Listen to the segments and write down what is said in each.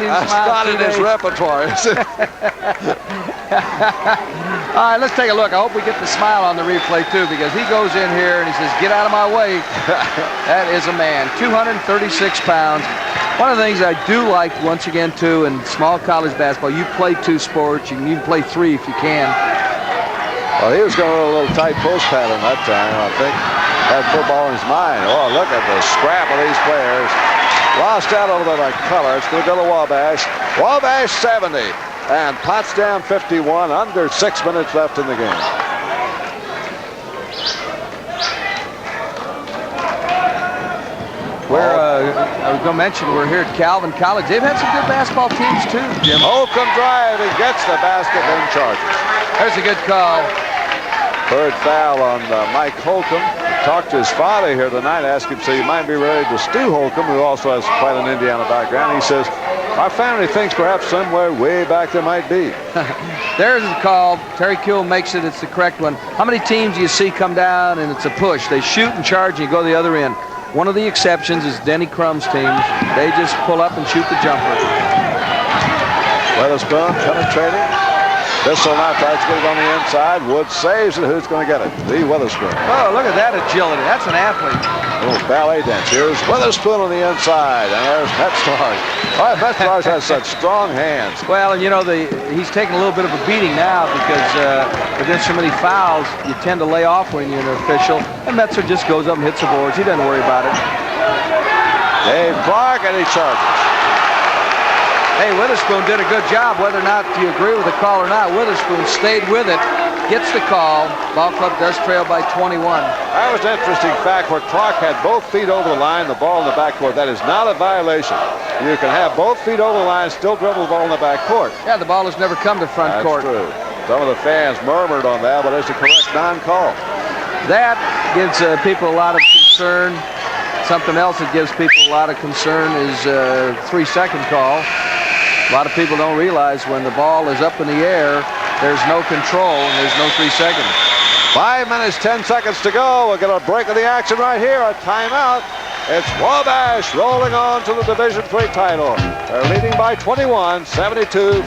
seen him That's smile. not in his repertoire, is it? All right, let's take a look. I hope we get the smile on the replay, too, because he goes in here and he says, get out of my way. That is a man, 236 pounds. One of the things I do like, once again, too, in small college basketball, you play 2 sports. You can even play 3 if you can. Well, he was going a little tight post pattern that time, I think. Had football in his mind. Oh, look at the scrap of these players. Lost out over there by color. It's going to go to Wabash. Wabash 70 and Potsdam 51. Under 6 minutes left in the game. I was going to mention we're here at Calvin College. They've had some good basketball teams too, Jim. Holcomb driving, gets the basket, then charges. There's a good call. Third foul on Mike Holcomb. Talked to his father here tonight, asked him, so you might be related to Stu Holcomb, who also has quite an Indiana background. He says, our family thinks perhaps somewhere way back there might be. There's the call. Terry Kuhl makes it. It's the correct one. How many teams do you see come down and it's a push? They shoot and charge and you go the other end. One of the exceptions is Denny Crum's team. They just pull up and shoot the jumper. Weatherspoon penetrating. This'll not try to get it on the inside. Wood saves it. Who's going to get it? Lee Weatherspoon. Oh, look at that agility. That's an athlete. A little ballet dance. Here's Weatherspoon on the inside. And there's Metzlars. All right, Metzlars has such strong hands. Well, and you know, he's taking a little bit of a beating now because against so many fouls, you tend to lay off when you're an official. And Metzler just goes up and hits the boards. He doesn't worry about it. Dave Clark, and he charges. Hey, Witherspoon did a good job, whether or not you agree with the call or not. Witherspoon stayed with it, gets the call. Ball club does trail by 21. That was an interesting fact where Clark had both feet over the line, the ball in the backcourt. That is not a violation. You can have both feet over the line, still dribble the ball in the backcourt. Yeah, the ball has never come to front court. That's true. Some of the fans murmured on that, but it's a correct non-call. That gives people a lot of concern. Something else that gives people a lot of concern is a 3-second call. A lot of people don't realize when the ball is up in the air, there's no control and there's no 3 seconds. 5 minutes, 10 seconds to go. We'll get a break of the action right here. A timeout. It's Wabash rolling on to the Division III title. They're leading by 21, 72-51.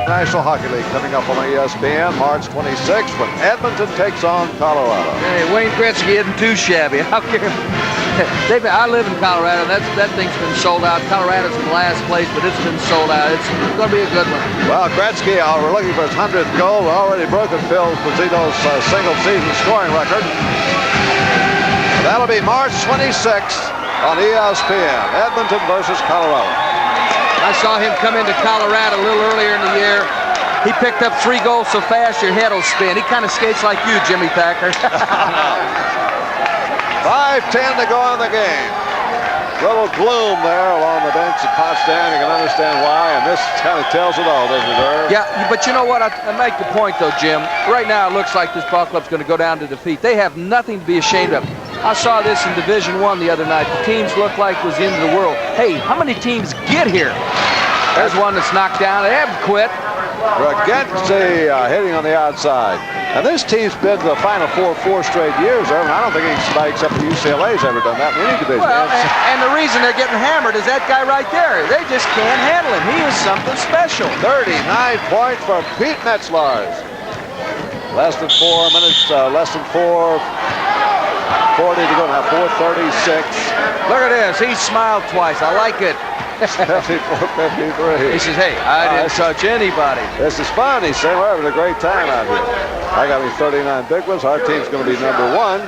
National Hockey League coming up on ESPN March 26th when Edmonton takes on Colorado. Hey, Wayne Gretzky isn't too shabby. How can I live in Colorado. That thing's been sold out. Colorado's in last place, but it's been sold out. It's going to be a good one. Well, Gretzky, we're looking for his 100th goal. We're already broken Phil Pozito's single-season scoring record. That'll be March 26th on ESPN. Edmonton versus Colorado. I saw him come into Colorado a little earlier in the year. He picked up 3 goals so fast your head will spin. He kind of skates like you, Jimmy Thacker. 5:10 to go in the game. Little gloom there along the bench at Potsdam. You can understand why, and this kind of tells it all, doesn't it, Irv? Yeah, but you know what? I make the point, though, Jim. Right now, it looks like this ball club's going to go down to defeat. They have nothing to be ashamed of. I saw this in Division I the other night. The teams looked like it was the end of the world. Hey, how many teams get here? There's one that's knocked down. They haven't quit. Regency hitting on the outside. And this team's been to the Final Four straight years, Irvin. I don't think anybody except for UCLA's ever done that in any division. Well, and the reason they're getting hammered is that guy right there. They just can't handle him. He is something special. 39 points for Pete Metzlars. Less than 4 minutes, less than 4:40 to go now, 4:36. Look at this. He smiled twice. I like it. 74-53. He says, hey, I didn't touch anybody. This is fun. He's saying we're having a great time out here. I got me 39 big ones. Our team's going to be number 1.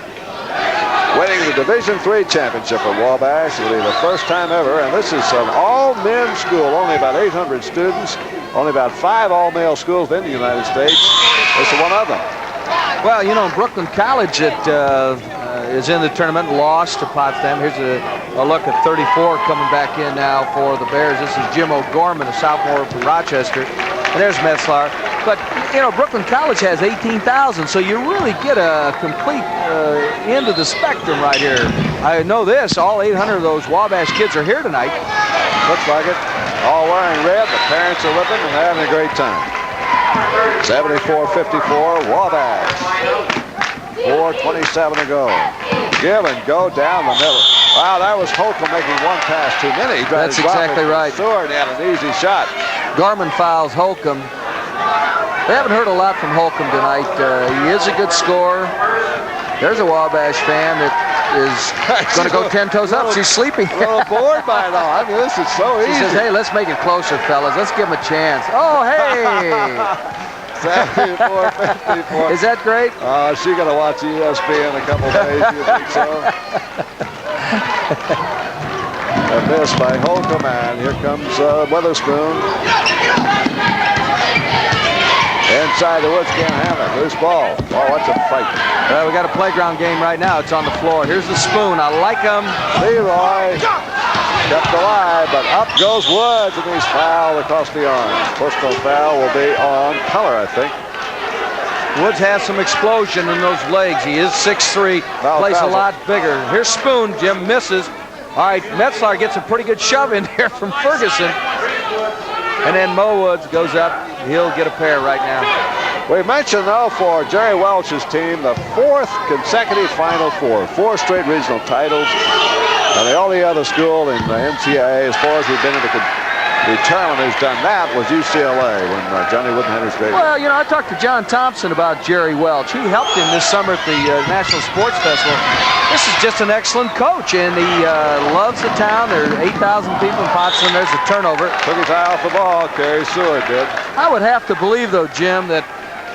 Winning the Division III championship at Wabash. It'll be the first time ever. And this is an all-men's school. Only about 800 students. Only about 5 all-male schools in the United States. This is one of them. Well, you know, Brooklyn College is in the tournament, lost to Potsdam. Here's a look at 34 coming back in now for the Bears. This is Jim O'Gorman, a sophomore from Rochester. And there's Metzlar. But, you know, Brooklyn College has 18,000, so you really get a complete end of the spectrum right here. I know this, all 800 of those Wabash kids are here tonight. Looks like it. All wearing red. The parents are with them, and they're having a great time. 74-54, Wabash. 4:27 to go. Give and go down the middle. Wow, that was Holcomb making one pass too many. That's exactly right. Stewart had an easy shot. Gorman fouls Holcomb. We haven't heard a lot from Holcomb tonight. He is a good scorer. There's a Wabash fan that is going to go 10 toes up. She's sleeping. A little bored by it all. I mean, this is so easy. She says, hey, let's make it closer, fellas. Let's give him a chance. Oh, hey. 74-54. Is that great? She's going to watch ESPN in a couple days. You think so? A miss by Holcomb, and here comes Witherspoon. Inside the Woods, can't have it. Loose ball. Oh, what's a fight. We got a playground game right now. It's on the floor. Here's the spoon. I like him. Leroy kept alive, but up goes Woods, and he's fouled across the arm. Personal foul will be on Color, I think. Woods has some explosion in those legs. He is 6'3", plays a lot bigger. Here's Spoon. Jim misses. All right, Metzlar gets a pretty good shove in here from Ferguson. And then Mo Woods goes up. He'll get a pair right now. We mentioned, though, for Jerry Welch's team, the 4th consecutive Final Four, 4 straight regional titles. And the only other school in the NCAA, as far as we've been in the tournament, who's done that was UCLA when Johnny Wooden-Hender's great. Well, you know, I talked to John Thompson about Jerry Welch. He helped him this summer at the National Sports Festival. This is just an excellent coach, and he loves the town. There are 8,000 people in Potsdam. There's a turnover. Took his eye off the ball. Kerry Seward did. I would have to believe, though, Jim, that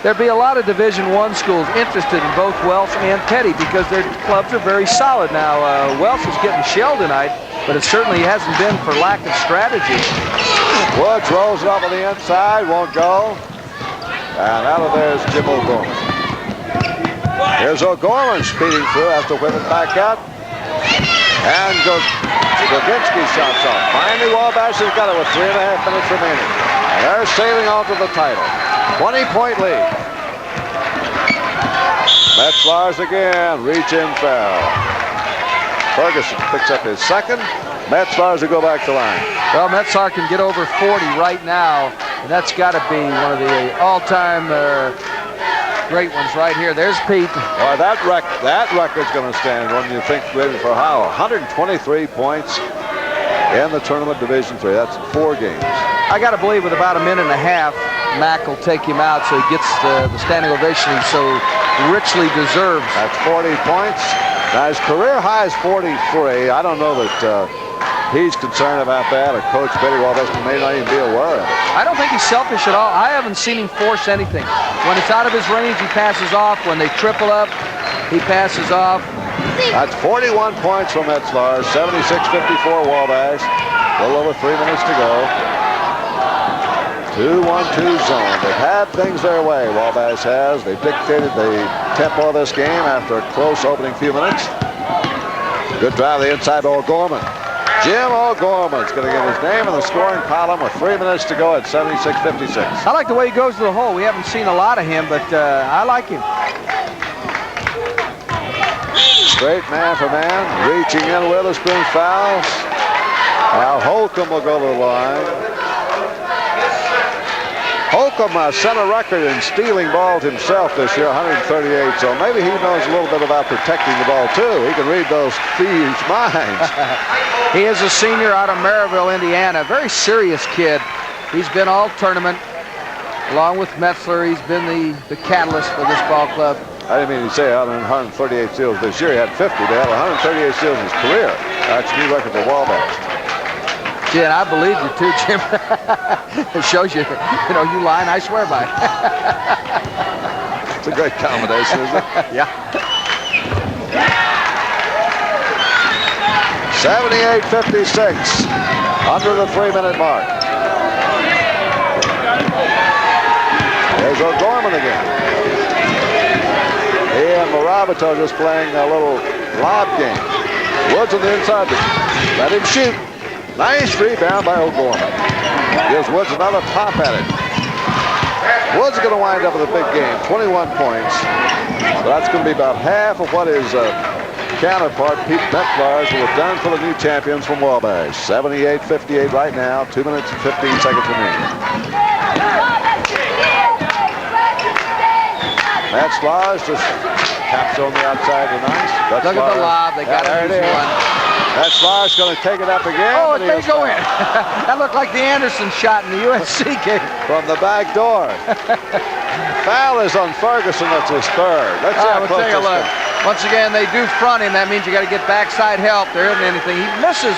there'd be a lot of Division I schools interested in both Welch and Petty because their clubs are very solid. Now, Welch is getting shelled tonight, but it certainly hasn't been for lack of strategy. Woods rolls it up on the inside, won't go. And out of there is Jim O'Gorman. Here's O'Gorman speeding through, has to whip it back out. And Goginski shots off. Finally, Wabash has got it with 3.5 minutes remaining. And they're sailing on to the title. 20-point lead. Metzlars again, reach-in foul. Ferguson picks up his second. Metzlars will go back to line. Well, Metzlar can get over 40 right now, and that's got to be one of the all-time great ones right here. There's Pete. Well, that record's going to stand when you think for how 123 points in the tournament Division III. That's 4 games. I got to believe with about a minute and a half, Mack will take him out, so he gets the standing ovation he so richly deserves. That's 40 points. Now his career high is 43. I don't know that he's concerned about that, or Coach Billy Wabash may not even be aware of it. I don't think he's selfish at all. I haven't seen him force anything. When it's out of his range, he passes off. When they triple up, he passes off. That's 41 points from Metzlar. 76-54 Wabash. A little over 3 minutes to go. 2-1-2 zone. They've had things their way, Wabash has. They've dictated the tempo of this game after a close opening few minutes. Good drive to the inside by O'Gorman. Jim O'Gorman's going to get his name in the scoring column with 3 minutes to go at 76-56. I like the way he goes to the hole. We haven't seen a lot of him, but I like him. Straight man for man. Reaching in, Witherspoon fouls. Now Holcomb will go to the line. Holcomb set a record in stealing balls himself this year, 138, so maybe he knows a little bit about protecting the ball, too. He can read those thieves' minds. He is a senior out of Maryville, Indiana. Very serious kid. He's been all tournament. Along with Metzler, he's been the catalyst for this ball club. I didn't mean to say 138 steals this year. He had 50. They had 138 steals in his career. That's a new record for Wabash. Yeah, and I believe you too, Jim. It shows you, you lie and I swear by it. It's a great combination, isn't it? Yeah. 78-56, under the 3-minute mark. There's O'Gorman again. He and Moravito just playing a little lob game. Woods on the inside, let him shoot. Nice rebound by O'Gorman. Gives Woods another pop at it. Woods is going to wind up with a big game, 21 points. So that's going to be about half of what his counterpart, Pete Metzlars, will have done for the new champions from Wabash. 78-58 right now, 2 minutes and 15 seconds remaining. Metzlars just taps on the outside of the nice. Look at the lob, they got an easy one. Metzlar's going to take it up again. Oh, it may go in. That looked like the Anderson shot in the USC game. From the back door. Foul is on Ferguson. That's his third. Let's see how we'll close take a look. Once again, they do front him. That means you got to get backside help. There isn't anything. He misses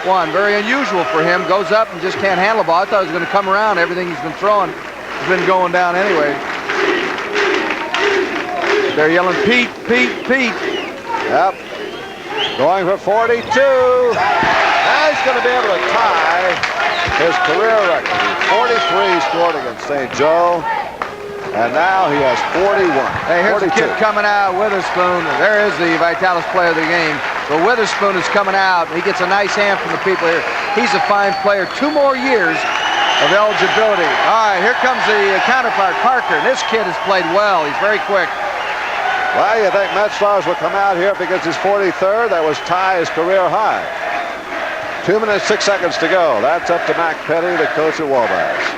one. Very unusual for him. Goes up and just can't handle the ball. I thought he was going to come around. Everything he's been throwing has been going down anyway. They're yelling, Pete, Pete, Pete. Yep. Going for 42. Now he's going to be able to tie his career record. 43 scored against St. Joe. And now he has 41. Hey, here's 42. a kid coming out, Witherspoon. There is the Vitalis player of the game. But Witherspoon is coming out. He gets a nice hand from the people here. He's a fine player. 2 more years of eligibility. All right, here comes the counterpart, Parker. And this kid has played well. He's very quick. Well, you think Metzlars will come out here because he's 43rd? That was tie his career high. 2 minutes, 6 seconds to go. That's up to Mac Petty, the coach at Wabash.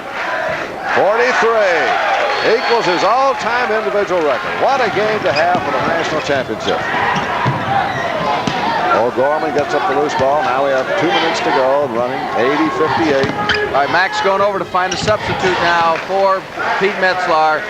43. Equals his all-time individual record. What a game to have for the national championship. O'Gorman gets up the loose ball. Now we have 2 minutes to go and running 80-58. All right, Mac's going over to find a substitute now for Pete Metzlar.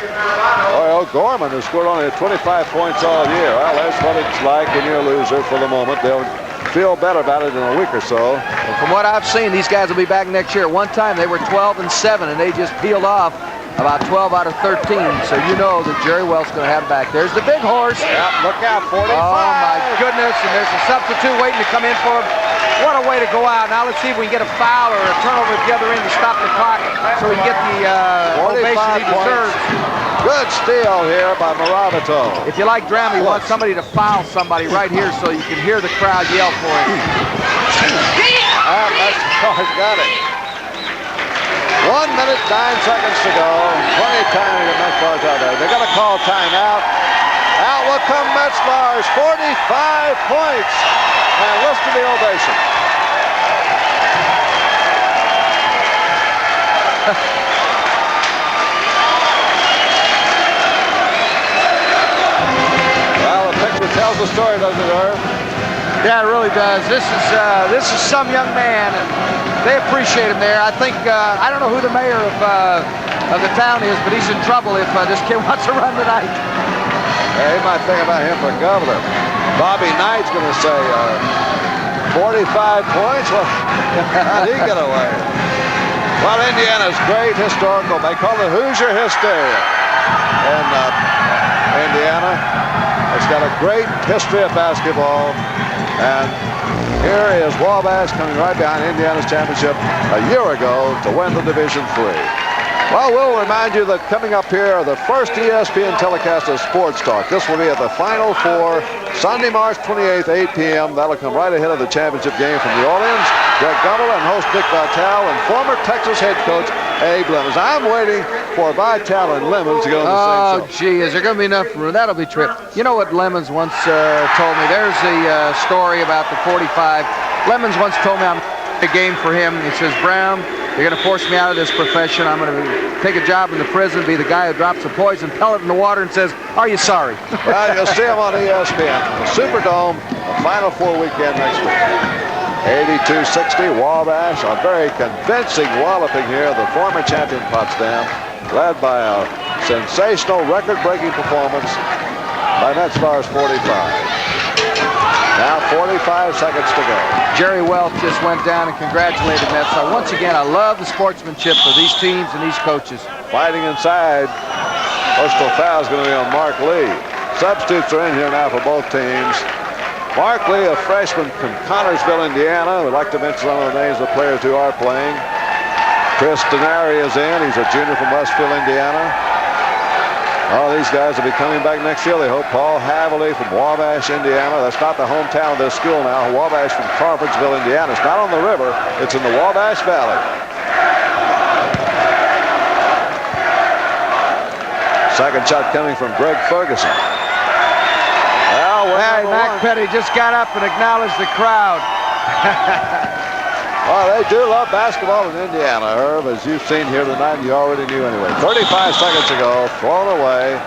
Boy, O'Gorman has scored only 25 points all year. Well, that's what it's like when you're a loser for the moment. They'll feel better about it in a week or so. Well, from what I've seen, these guys will be back next year. One time they were 12-7, and they just peeled off about 12 out of 13, so you know that Jerry Wells going to have back. There's the big horse. Yeah, look out, 45. Oh, my goodness, and there's a substitute waiting to come in for him. What a way to go out. Now let's see if we can get a foul or a turnover at the other end to stop the clock so we can get the ovation he deserves. Good steal here by Maravito. If you like drama, you want somebody to foul somebody right here so you can hear the crowd yell for him. That's got it. 1 minute, 9 seconds to go. Plenty of time to get Metzlars out there. They're going to call timeout. Out will come Metzlars, 45 points. And listen to the ovation. Well, the picture tells the story, doesn't it, Irv? Yeah, it really does. This is some young man, and they appreciate him there. I think I don't know who the mayor of the town is, but he's in trouble if this kid wants to run tonight. Yeah, he might think about him for governor. Bobby Knight's going to say 45 points. Well, how'd he get away? Well, Indiana's great historical. They call it Hoosier Hysteria in Indiana. It's got a great history of basketball. And here is Wabash coming right behind Indiana's championship a year ago to win the Division III. Well, we'll remind you that coming up here are the first ESPN telecast of Sports Talk. This will be at the Final Four, Sunday, March 28th, 8 p.m. That'll come right ahead of the championship game from New Orleans. Greg Gumbel and host Dick Vitale and former Texas head coach Abe Lemons. I'm waiting for Vitale and Lemons to go on the same show. Oh, gee, is there going to be enough room? That'll be trip. You know what Lemons once told me? There's the story about the 45. Lemons once told me I'm a game for him. He says, Brown, you're going to force me out of this profession. I'm going to take a job in the prison, be the guy who drops a poison pellet in the water and says, are you sorry? Well, you'll see him on ESPN. The Superdome, the Final Four weekend next week. 82-60, Wabash. A very convincing walloping here. The former champion Potsdam, led by a sensational record-breaking performance by Metzlars 45. Now 45 seconds to go. Jerry Welch just went down and congratulated Metzlar. Once again, I love the sportsmanship of these teams and these coaches. Fighting inside. Personal foul is going to be on Mark Lee. Substitutes are in here now for both teams. Mark Lee, a freshman from Connorsville, Indiana. We'd like to mention some of the names of the players who are playing. Chris Denari is in. He's a junior from Westfield, Indiana. All these guys will be coming back next year. They hope. Paul Haverly from Wabash, Indiana. That's not the hometown of this school now. Wabash from Crawfordsville, Indiana. It's not on the river. It's in the Wabash Valley. Second shot coming from Greg Ferguson. Well, hey, Mac Petty just got up and acknowledged the crowd. Well, they do love basketball in Indiana, Herb, as you've seen here tonight, and you already knew anyway. 35 seconds ago, thrown away.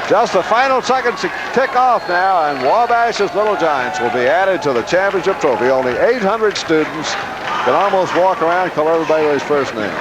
Just the final seconds to tick off now, and Wabash's Little Giants will be added to the championship trophy. Only 800 students can almost walk around and call everybody by his first name.